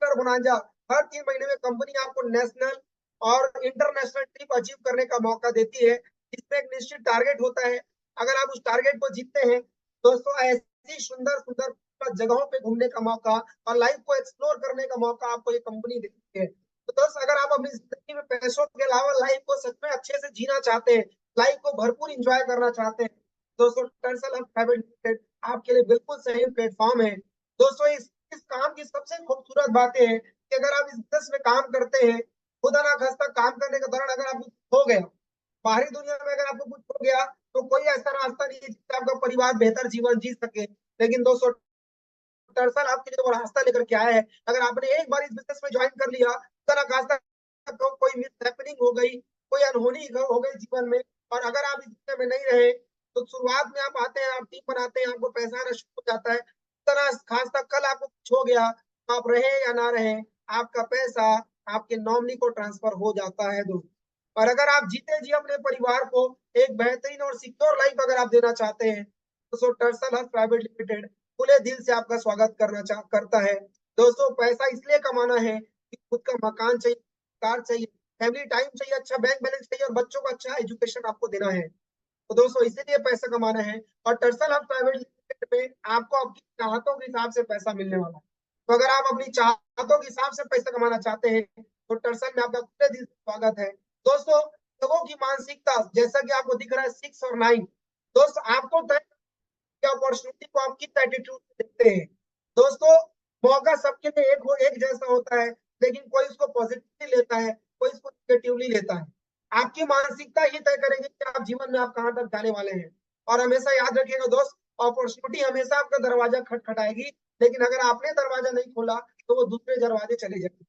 बोनांजा, हर 3 महीने में कंपनी आपको नेशनल और इंटरनेशनल ट्रिप अचीव करने का मौका देती है। इसमें एक निश्चित टारगेट होता है, अगर आप उस टारगेट को जीतते हैं दोस्तों, ऐसी सुंदर सुंदर जगहों पे घूमने का मौका और लाइफ को एक्सप्लोर करने का मौका आपको ये कंपनी देती है। तो दोस्तों अगर आप अपनी जिंदगी में पैसों के अलावा लाइफ को सच में अच्छे से जीना चाहते हैं, लाइफ को भरपूर इंजॉय करना चाहते हैं, दोस्तों टर्सल हब प्राइवेट लिमिटेड आपके लिए बिल्कुल सही प्लेटफॉर्म है। दोस्तों इस काम की सबसे खूबसूरत बातें हैं कि अगर आप इस बिजनेस में काम करते हैं, खुदा ना खास्ता काम करने के दौरान अगर आपको हो गया, बाहरी दुनिया में अगर आपको कुछ हो गया, तो कोई ऐसा रास्ता नहीं है जिससे आपका परिवार बेहतर जीवन जी सके। लेकिन दोस्तों दरअसल आपके लिए वो रास्ता लेकर के आया है। अगर आपने एक बार इस बिजनेस में ज्वाइन कर लिया, खुदा ना खास्ता कोई मिस हैपनिंग हो गई, कोई अनहोनी हो गई जीवन में, और अगर आप इस दुनिया में नहीं रहे, तो शुरुआत में आप आते हैं, आप टीम बनाते हैं, आपको पैसा आना शुरू हो जाता है, तरह खास तक कल आपको कुछ हो गया, आप रहे या ना रहे, आपका पैसा आपके नॉमिनी को ट्रांसफर हो जाता है दोस्तों। और अगर आप जीते जी अपने परिवार को एक बेहतरीन और सिक्योर लाइफ अगर आप देना चाहते हैं, तो सो टर्सल हब प्राइवेट लिमिटेड खुले दिल से आपका स्वागत करता है। दोस्तों पैसा इसलिए कमाना है कि खुद का मकान चाहिए, कार चाहिए, फैमिली टाइम चाहिए, अच्छा बैंक बैलेंस चाहिए और बच्चों को अच्छा एजुकेशन आपको देना है। तो दोस्तों इसीलिए पैसा कमाना है। और टर्सल हब प्राइवेट लिमिटेड में आपको आपकी चाहतों के हिसाब से पैसा मिलने वाला है। तो अगर आप अपनी चाहतों के हिसाब से पैसा कमाना चाहते हैं तो टर्सल में आपका खुले दिल से स्वागत है। दोस्तों लोगों की मानसिकता जैसा कि आपको दिख रहा है 6 और 9, दोस्तों आपको अपॉर्चुनिटी को आप किस एटीट्यूड से देखते हैं। दोस्तों मौका सबके लिए एक जैसा होता है, लेकिन कोई उसको पॉजिटिवली लेता है, कोई इसको नेगेटिवली लेता है। आपकी मानसिकता ये तय करेगी कि आप जीवन में आप कहां तक जाने वाले हैं। और हमेशा याद रखिएगा दोस्त, अपॉर्चुनिटी हमेशा आपका दरवाजा खटखटाएगी, लेकिन अगर आपने दरवाजा नहीं खोला तो वो दूसरे दरवाजे चले जाएंगे।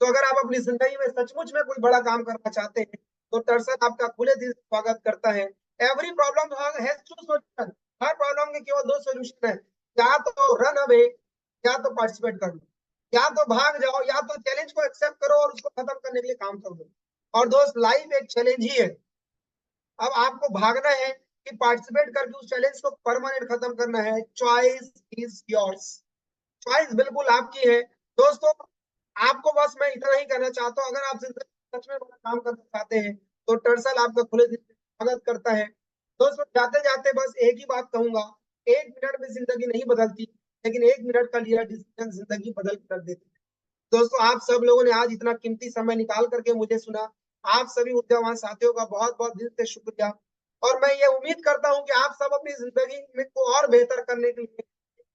तो अगर आप अपनी जिंदगी में सचमुच में कोई बड़ा काम करना चाहते हैं तो टर्सल आपका खुले दिल से स्वागत करता है। Every problem has two solution, हर प्रॉब्लम के केवल 2 सॉल्यूशन है, या तो रन अवे या तो पार्टिसिपेट कर लो, या तो भाग जाओ या तो चैलेंज को एक्सेप्ट करो और उसको खत्म करने के लिए काम कर दो। और दोस्त लाइफ एक चैलेंज ही है। अब आपको भागना है कि पार्टिसिपेट करके उस चैलेंज को परमानेंट खत्म करना है, चॉइस इज योर्स, चॉइस बिल्कुल आपकी है। दोस्तों आपको बस मैं इतना ही कहना चाहता हूँ, अगर आप जिंदगी सच में बड़ा काम करना चाहते हैं तो टर्सल आपका खुले दिल से स्वागत करता है। दोस्तों जाते जाते बस एक ही बात कहूंगा, 1 मिनट में जिंदगी नहीं बदलती, लेकिन 1 मिनट का लिया डिसीजन जिंदगी बदल कर रख देती है। दोस्तों आप सब लोगों ने आज इतना कीमती समय निकाल करके मुझे सुना, आप सभी ऊर्जावान साथियों का बहुत बहुत दिल से शुक्रिया। और मैं ये उम्मीद करता हूँ कि आप सब अपनी जिंदगी में को और बेहतर करने के लिए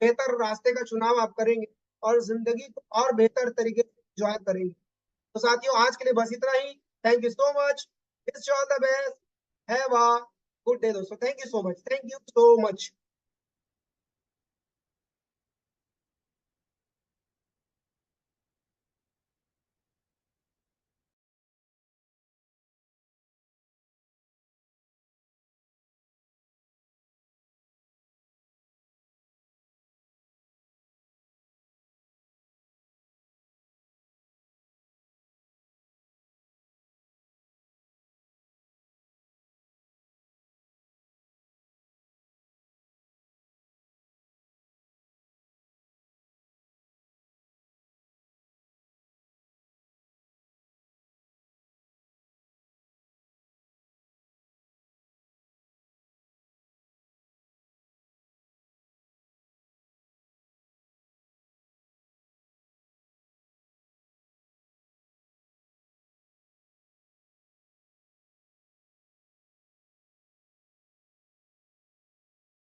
बेहतर रास्ते का चुनाव आप करेंगे और जिंदगी को और बेहतर तरीके से एंजॉय करेंगे। तो साथियों आज के लिए बस इतना ही। Thank you so much, wish you all the best, have a good day दोस्तों। Thank you so much, thank you so much.